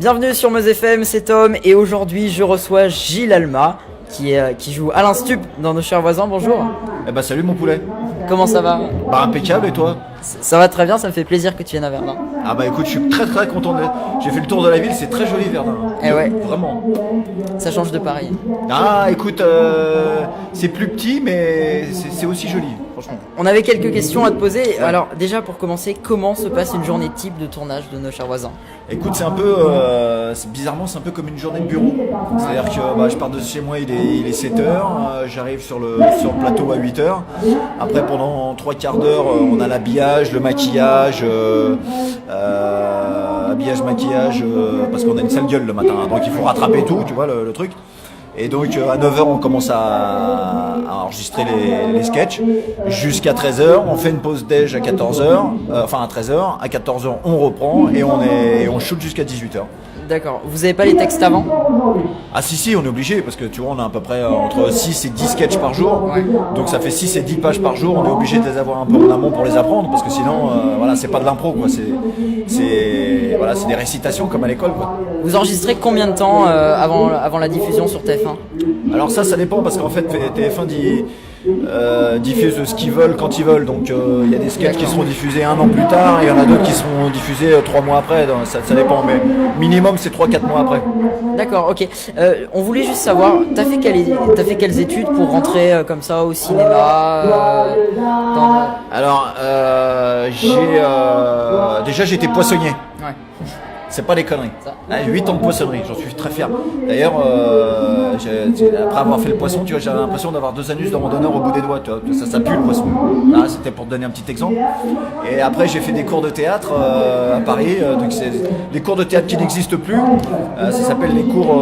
Bienvenue sur Meuse FM, c'est Tom et aujourd'hui je reçois Gilles Alma qui joue Alain Stubb dans Nos Chers Voisins. Bonjour. Eh bah salut mon poulet. Comment ça va? Bah impeccable, et toi? Ça va très bien, ça me fait plaisir que tu viennes à Verdun. Ah bah écoute, je suis très content d'être. J'ai fait le tour de la ville, c'est très joli Verdun. Eh ouais. Vraiment. Ça change de Paris. Ah écoute, c'est plus petit mais c'est aussi joli, franchement. On avait quelques questions à te poser. Alors déjà pour commencer, comment se passe une journée type de tournage de Nos Chers Voisins? Écoute, c'est un peu, bizarrement c'est un peu comme une journée de bureau. C'est-à-dire que je pars de chez moi, il est 7h, j'arrive sur le plateau à 8h. Après pendant 3 quarts d'heure, on a l'habillage, le maquillage, habillage, maquillage, parce qu'on a une sale gueule le matin, hein, donc il faut rattraper tout, tu vois le truc. Et donc à 9h on commence à enregistrer les sketchs jusqu'à 13h, on fait une pause déj à 14h, enfin à 13h, à 14h on reprend et on shoot jusqu'à 18h. D'accord, vous avez pas les textes avant? Ah si, on est obligé parce que tu vois on a à peu près entre 6 et 10 sketchs par jour, Ouais. donc ça fait 6 et 10 pages par jour, on est obligé de les avoir un peu en amont pour les apprendre parce que sinon voilà, c'est pas de l'impro quoi, c'est des récitations comme à l'école quoi. Vous enregistrez combien de temps avant la diffusion sur TF1? Alors ça dépend parce qu'en fait TF1 diffuse ce qu'ils veulent quand ils veulent, donc il y a des sketchs qui seront diffusés 1 an plus tard et il y en a d'autres qui seront diffusés 3 mois après, donc ça dépend, mais minimum c'est 3-4 mois après. D'accord, ok. On voulait juste savoir, t'as fait quelles études pour rentrer comme ça au cinéma Alors déjà j'étais poissonnier. Ouais. C'est pas des conneries. Ça. 8 ans de poissonnerie, j'en suis très fier. D'ailleurs, après avoir fait le poisson, tu vois, j'avais l'impression d'avoir 2 anus dans mon donneur au bout des doigts. Tu vois, ça pue le poisson. Là, c'était pour te donner un petit exemple. Et après, j'ai fait des cours de théâtre à Paris. Donc c'est des cours de théâtre qui n'existent plus. Ça s'appelle les cours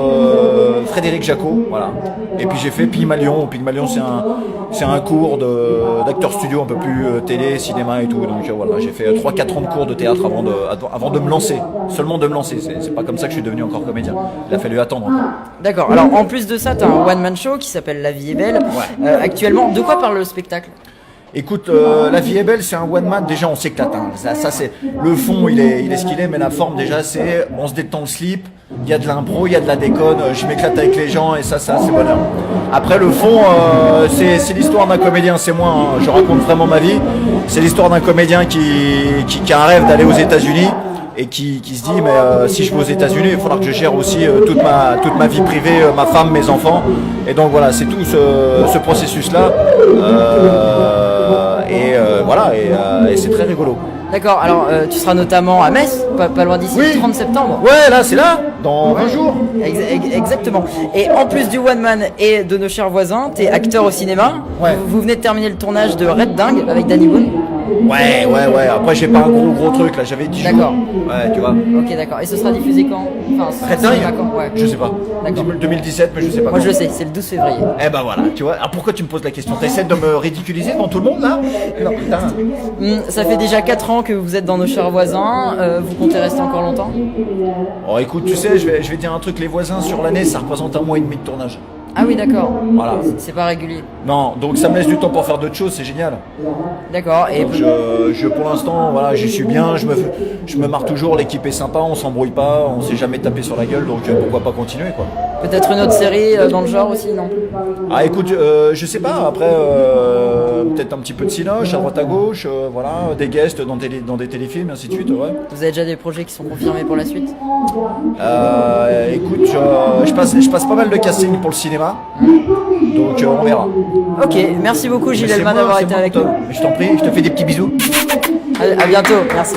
Frédéric Jacot. Voilà. Et puis j'ai fait Pygmalion. Pygmalion, c'est un cours d'acteur studio, un peu plus télé, cinéma et tout. Donc voilà, j'ai fait 3-4 ans de cours de théâtre avant de me lancer. Seulement de me lancer, c'est pas comme ça que je suis devenu encore comédien. Il a fallu attendre. D'accord, alors en plus de ça, t'as un one-man show qui s'appelle La Vie est Belle. Ouais. Actuellement, de quoi parle le spectacle? Écoute, La Vie est Belle, c'est un one-man, déjà on s'éclate. Hein. Ça c'est le fond, il est ce qu'il est, mais la forme déjà c'est on se détend le slip, il y a de l'impro, il y a de la déconne, je m'éclate avec les gens et ça c'est bonheur. Après le fond, c'est l'histoire d'un comédien, c'est moi, hein. Je raconte vraiment ma vie. C'est l'histoire d'un comédien qui a un rêve d'aller aux États-Unis. Et qui se dit mais si je vais aux États-Unis, il faudra que je gère aussi toute ma vie privée, ma femme, mes enfants. Et donc voilà, c'est tout ce processus-là. Voilà, et c'est très rigolo. D'accord, alors tu seras notamment à Metz, pas loin d'ici, Oui. le 30 septembre. Ouais, là, c'est là, dans 20 jours. Exactement. Et en plus du One Man et de Nos Chers Voisins, t'es acteur au cinéma. Ouais. Vous venez de terminer le tournage de Red Dingue avec Danny Boone. Ouais. Après, j'ai pas un gros truc, là, j'avais 10 jours. D'accord. Ouais, tu vois. Ok, d'accord. Et ce sera diffusé quand? Enfin, Red ce sera Dingue quand? Ouais. Je sais pas. D'accord. 2017, mais je sais pas. Moi quand. je le sais, c'est le 12 février. Eh ben voilà, tu vois. Alors pourquoi tu me poses la question? T'essaies de me ridiculiser devant tout le monde, là? Non, putain. Ça fait déjà 4 ans que vous êtes dans Nos Chers Voisins. Vous comptez rester encore longtemps? Oh, écoute, tu sais, je vais dire un truc, les voisins sur l'année, ça représente 1 mois et demi de tournage. Ah oui, d'accord. Voilà. C'est pas régulier. Non, donc ça me laisse du temps pour faire d'autres choses, c'est génial. D'accord. Et Donc pour l'instant, voilà, j'y suis bien, je me marre toujours, l'équipe est sympa, on s'embrouille pas, on s'est jamais tapé sur la gueule, donc pourquoi pas continuer quoi. peut-être une autre série dans le genre aussi, non? Ah écoute, je sais pas, après peut-être un petit peu de cinoche à droite à gauche, voilà, des guests dans des téléfilms, ainsi de suite, ouais. Vous avez déjà des projets qui sont confirmés pour la suite? Écoute, je passe pas mal de casting pour le cinéma, donc on verra. Ok, merci beaucoup Gilles Mais c'est Alma moi, d'avoir c'est été moi, avec Tom. nous. Je t'en prie, je te fais des petits bisous. À bientôt, merci.